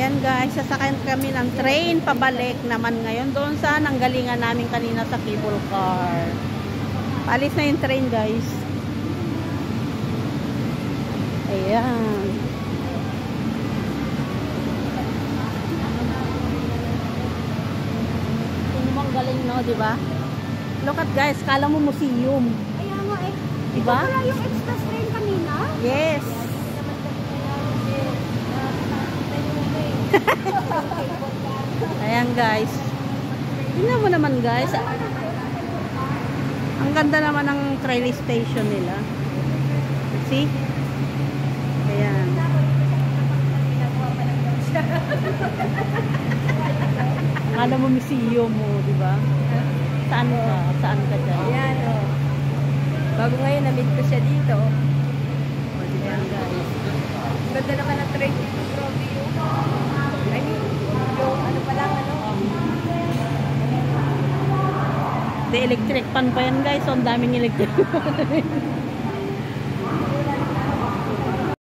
Ayan guys, sasakyan kami ng train pabalik naman ngayon doon sa nanggalingan namin kanina sa cable car. Paalis na yung train guys. Ayan. Ang galing no, di ba? Look at guys, kala mo museum. Kaya nga eh. Diba? Ito pala yung express train kanina? Yes. Ayan guys. Tingnan mo naman guys. Ang ganda naman ng train station nila. See? Ayan. Kala mo museum mo, di ba? Saan ka? Saan ka dyan? Ayan o. Bago ngayon, na-meet ko siya dito. Ayan guys. Ganda naman ang train dito. Grabe yung ano pa lang ano. The electric pan pa yan guys. So, ang daming electric.